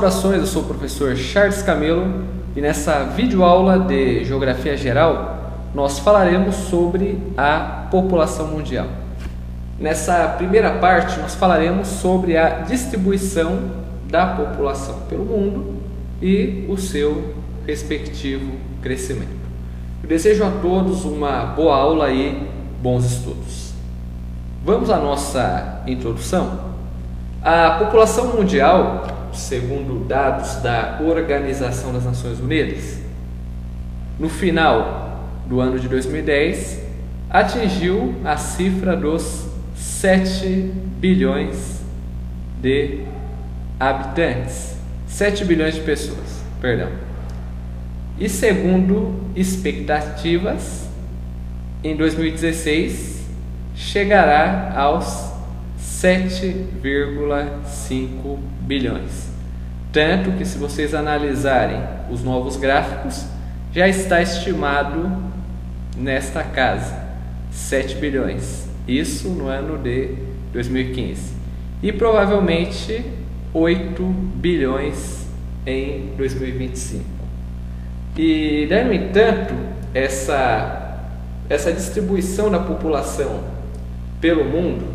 Saudações, eu sou o professor Charles Camelo e nessa videoaula de Geografia Geral nós falaremos sobre a população mundial. Nessa primeira parte nós falaremos sobre a distribuição da população pelo mundo e o seu respectivo crescimento. Eu desejo a todos uma boa aula e bons estudos. Vamos à nossa introdução. A população mundial, segundo dados da Organização das Nações Unidas, no final do ano de 2010, atingiu a cifra dos 7 bilhões de habitantes, 7 bilhões de pessoas, perdão. E segundo expectativas, em 2016 chegará aos 7,5 bilhões. Tanto que, se vocês analisarem os novos gráficos, já está estimado nesta casa 7 bilhões. Isso no ano de 2015. E provavelmente 8 bilhões em 2025. E, no entanto, essa distribuição da população pelo mundo,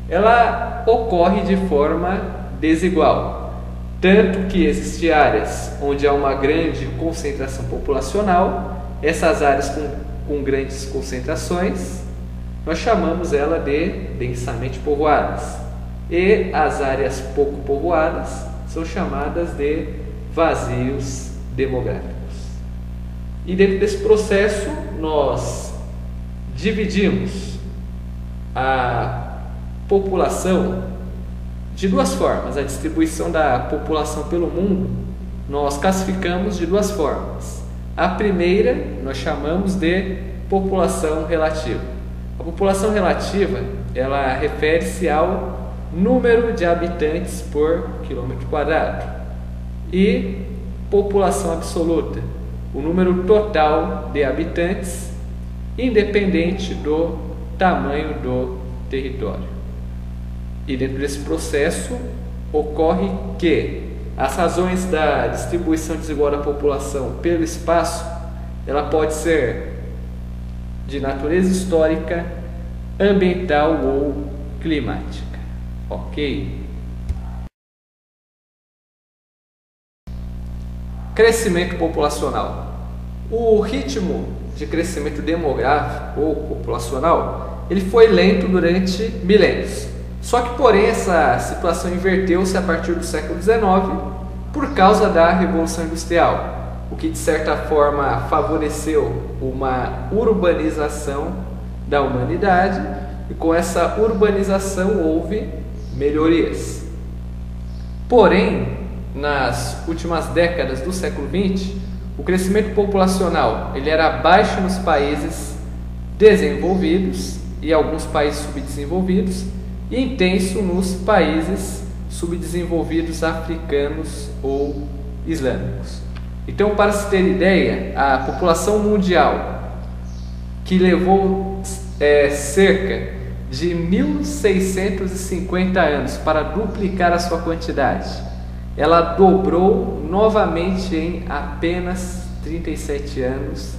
ela ocorre de forma desigual, tanto que existem áreas onde há uma grande concentração populacional. Essas áreas com grandes concentrações, nós chamamos ela de densamente povoadas, e as áreas pouco povoadas são chamadas de vazios demográficos. E dentro desse processo nós dividimos a população de duas formas. A distribuição da população pelo mundo nós classificamos de duas formas. A primeira nós chamamos de população relativa. A população relativa, ela refere-se ao número de habitantes por quilômetro quadrado, e população absoluta, o número total de habitantes, independente do tamanho do território. E dentro desse processo ocorre que as razões da distribuição desigual da população pelo espaço, ela pode ser de natureza histórica, ambiental ou climática. Ok? Crescimento populacional. O ritmo de crescimento demográfico ou populacional, ele foi lento durante milênios. Só que, porém, essa situação inverteu-se a partir do século XIX por causa da Revolução Industrial, o que de certa forma favoreceu uma urbanização da humanidade, e com essa urbanização houve melhorias. Porém, nas últimas décadas do século XX, o crescimento populacional ele era baixo nos países desenvolvidos e alguns países subdesenvolvidos, e intenso nos países subdesenvolvidos africanos ou islâmicos. Então, para se ter ideia, a população mundial, que levou cerca de 1.650 anos para duplicar a sua quantidade, ela dobrou novamente em apenas 37 anos,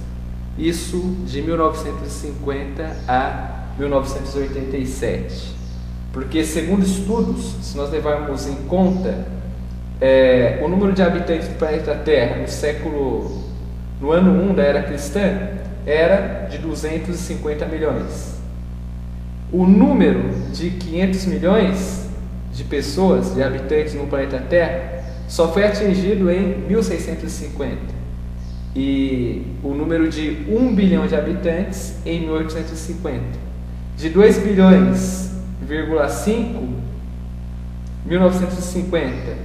isso de 1950 a 1987. Porque, segundo estudos, se nós levarmos em conta o número de habitantes do planeta Terra no ano 1 da era cristã, era de 250 milhões. O número de 500 milhões de pessoas, de habitantes no planeta Terra, só foi atingido em 1650. E o número de 1 bilhão de habitantes em 1850. De 2 bilhões 1950,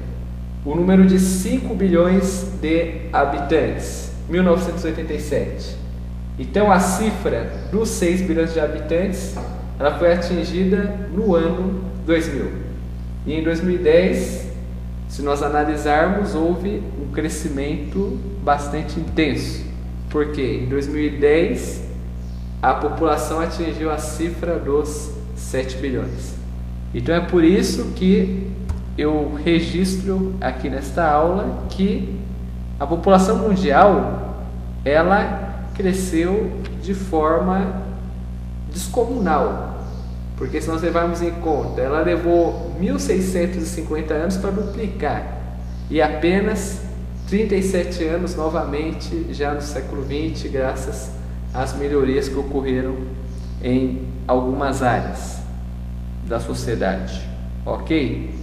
o número de 5 bilhões de habitantes, 1987. Então, a cifra dos 6 bilhões de habitantes, ela foi atingida no ano 2000. E em 2010, se nós analisarmos, houve um crescimento bastante intenso, porque em 2010 a população atingiu a cifra dos 7 bilhões. Então é por isso que eu registro aqui nesta aula que a população mundial ela cresceu de forma descomunal, porque se nós levarmos em conta, ela levou 1650 anos para duplicar e apenas 37 anos novamente já no século XX, graças às melhorias que ocorreram em algumas áreas da sociedade, ok?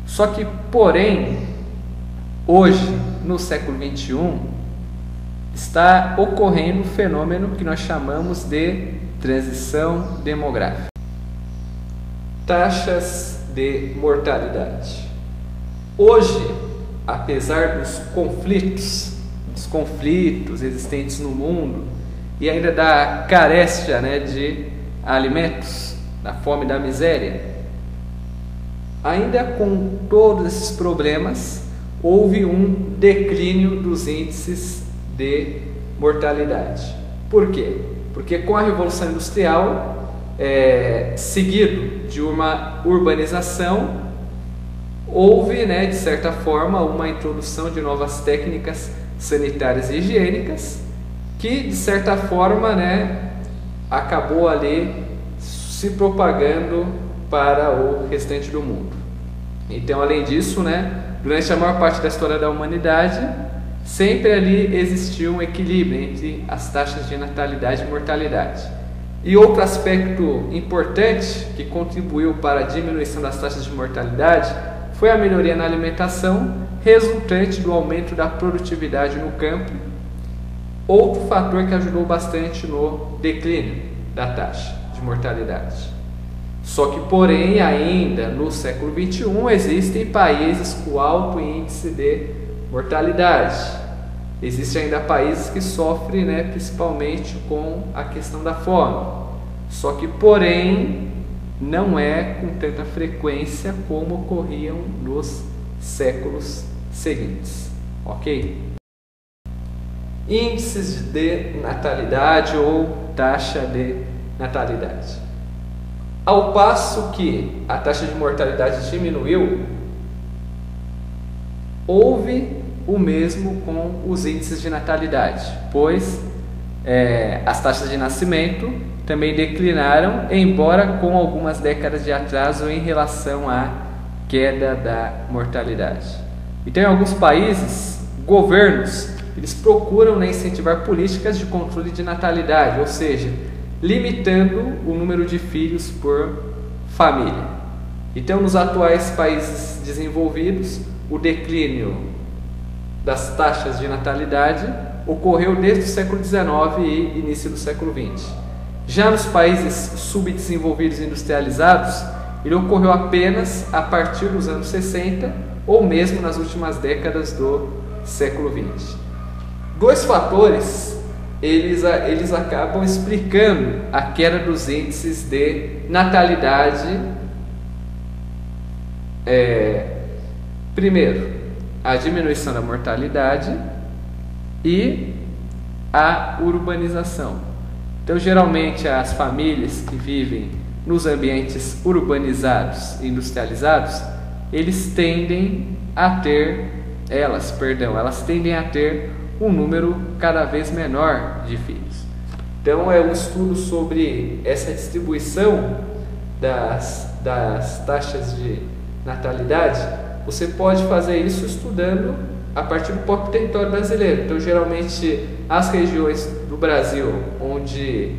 Só que, porém, hoje, no século XXI, está ocorrendo um fenômeno que nós chamamos de transição demográfica. Taxas de mortalidade. Hoje, apesar dos conflitos existentes no mundo e ainda da carestia, de alimentos, da fome e da miséria, ainda com todos esses problemas, houve um declínio dos índices de mortalidade. Por quê? Porque com a Revolução Industrial, seguido de uma urbanização, houve, de certa forma, uma introdução de novas técnicas sanitárias e higiênicas que, de certa forma, acabou ali se propagando para o restante do mundo. Então, além disso, durante a maior parte da história da humanidade, sempre ali existiu um equilíbrio entre as taxas de natalidade e mortalidade. E outro aspecto importante que contribuiu para a diminuição das taxas de mortalidade foi a melhoria na alimentação, resultante do aumento da produtividade no campo, outro fator que ajudou bastante no declínio da taxa de mortalidade. Só que, porém, ainda no século XXI existem países com alto índice de mortalidade. Existem ainda países que sofrem, principalmente com a questão da fome. Só que, porém, não é com tanta frequência como ocorriam nos séculos seguintes, ok? Índices de natalidade ou taxa de natalidade. Ao passo que a taxa de mortalidade diminuiu, houve o mesmo com os índices de natalidade, pois as taxas de nascimento também declinaram, embora com algumas décadas de atraso em relação à queda da mortalidade. Então, em alguns países, governos eles procuram incentivar políticas de controle de natalidade, ou seja, limitando o número de filhos por família. Então, nos atuais países desenvolvidos, o declínio das taxas de natalidade ocorreu desde o século XIX e início do século XX. Já nos países subdesenvolvidos e industrializados, ele ocorreu apenas a partir dos anos 60 ou mesmo nas últimas décadas do século XX. Dois fatores eles acabam explicando a queda dos índices de natalidade. Primeiro, a diminuição da mortalidade e a urbanização. Então, geralmente, as famílias que vivem nos ambientes urbanizados e industrializados, elas tendem a ter um número cada vez menor de filhos. Então, um estudo sobre essa distribuição das taxas de natalidade, você pode fazer isso estudando a partir do próprio território brasileiro. Então, geralmente, as regiões do Brasil onde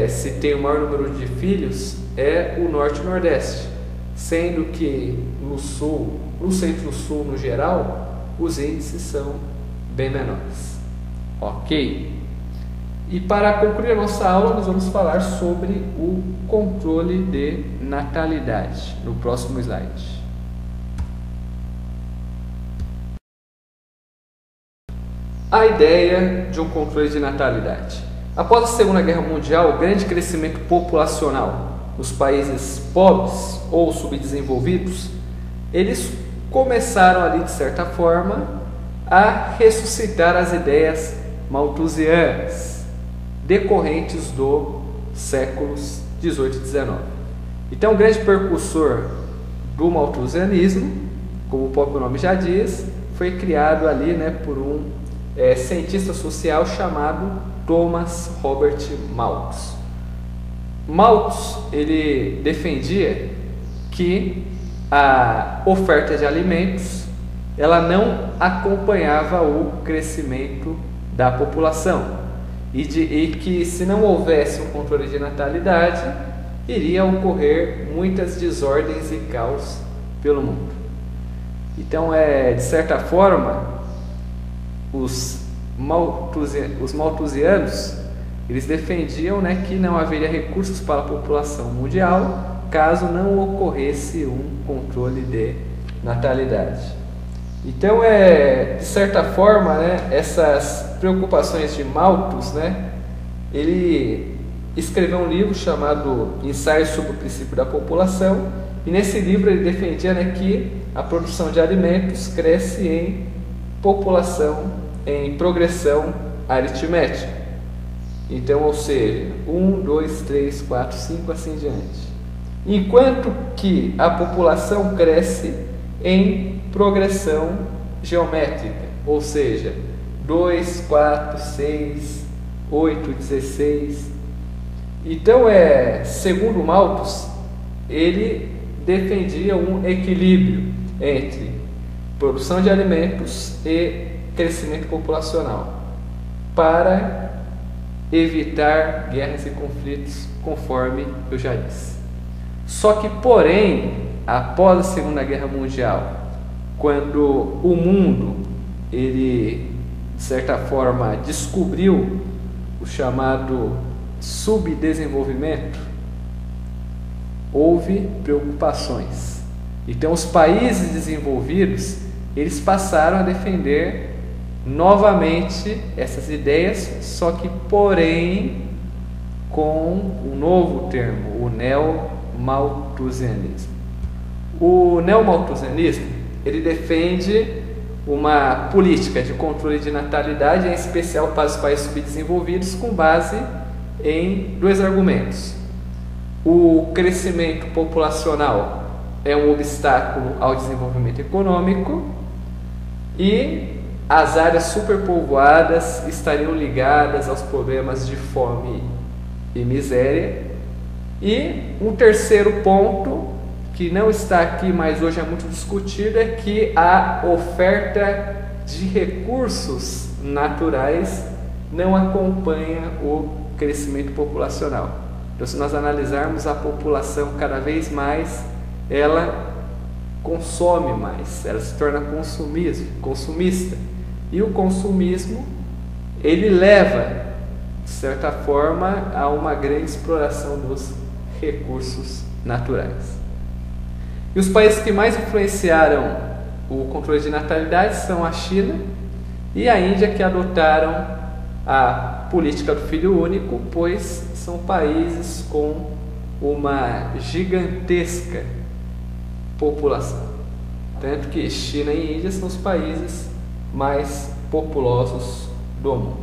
se tem o maior número de filhos é o norte e o nordeste, sendo que no sul, no centro-sul no geral, os índices são bem menores. Ok? E para concluir a nossa aula, nós vamos falar sobre o controle de natalidade no próximo slide. A ideia de um controle de natalidade. Após a Segunda Guerra Mundial, o grande crescimento populacional nos países pobres ou subdesenvolvidos, eles começaram ali, de certa forma, a ressuscitar as ideias malthusianas, decorrentes dos séculos 18 e 19. Então, o grande precursor do malthusianismo, como o próprio nome já diz, foi criado ali, né, por um cientista social chamado Thomas Robert Malthus. Malthus, ele defendia que a oferta de alimentos ela não acompanhava o crescimento da população e que se não houvesse um controle de natalidade, iria ocorrer muitas desordens e caos pelo mundo. Então, de certa forma, os malthusianos eles defendiam, né, que não haveria recursos para a população mundial caso não ocorresse um controle de natalidade. Então, de certa forma, né, essas preocupações de Malthus, né, ele escreveu um livro chamado Ensaios sobre o Princípio da População, e nesse livro ele defendia, né, que a produção de alimentos cresce em população, em progressão aritmética. Então, ou seja, 1, 2, 3, 4, 5, assim diante. Enquanto que a população cresce em progressão geométrica, ou seja, 2, 4, 6, 8, 16. Então, segundo Malthus, ele defendia um equilíbrio entre produção de alimentos e crescimento populacional para evitar guerras e conflitos, conforme eu já disse. Só que, porém, após a Segunda Guerra Mundial, quando o mundo, ele, de certa forma, descobriu o chamado subdesenvolvimento, houve preocupações. Então, os países desenvolvidos, eles passaram a defender novamente essas ideias, só que, porém, com um novo termo, o neomalthusianismo. O neomalthusianismo, ele defende uma política de controle de natalidade, em especial para os países subdesenvolvidos, com base em dois argumentos. O crescimento populacional é um obstáculo ao desenvolvimento econômico e as áreas superpovoadas estariam ligadas aos problemas de fome e miséria. E um terceiro ponto, que não está aqui, mas hoje é muito discutido, é que a oferta de recursos naturais não acompanha o crescimento populacional. Então, se nós analisarmos a população cada vez mais, ela consome mais, ela se torna consumista. E o consumismo, ele leva, de certa forma, a uma grande exploração dos recursos naturais. E os países que mais influenciaram o controle de natalidade são a China e a Índia, que adotaram a política do filho único, pois são países com uma gigantesca população. Tanto que China e Índia são os países mais populosos do mundo.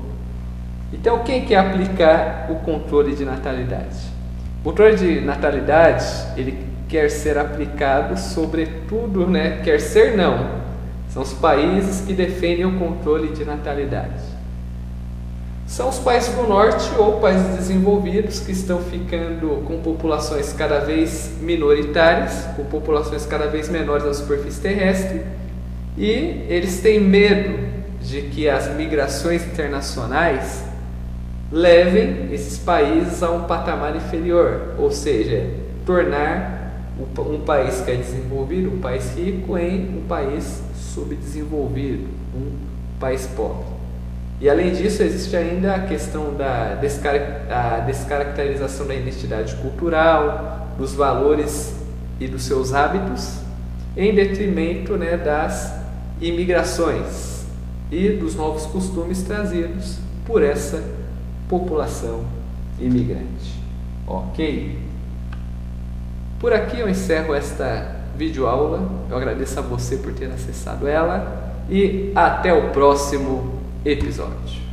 Então, quem quer aplicar o controle de natalidade? O controle de natalidade, ele quer ser aplicado sobretudo, né? Quer ser não, são os países que defendem o controle de natalidade. São os países do norte ou países desenvolvidos que estão ficando com populações cada vez minoritárias, com populações cada vez menores na superfície terrestre, e eles têm medo de que as migrações internacionais levem esses países a um patamar inferior, ou seja, tornar um país que é desenvolvido, um país rico, em um país subdesenvolvido, um país pobre. E além disso, existe ainda a questão da descaracterização da identidade cultural, dos valores e dos seus hábitos, em detrimento, né, das imigrações e dos novos costumes trazidos por essa população imigrante. Ok? Por aqui eu encerro esta videoaula. Eu agradeço a você por ter acessado ela e até o próximo episódio.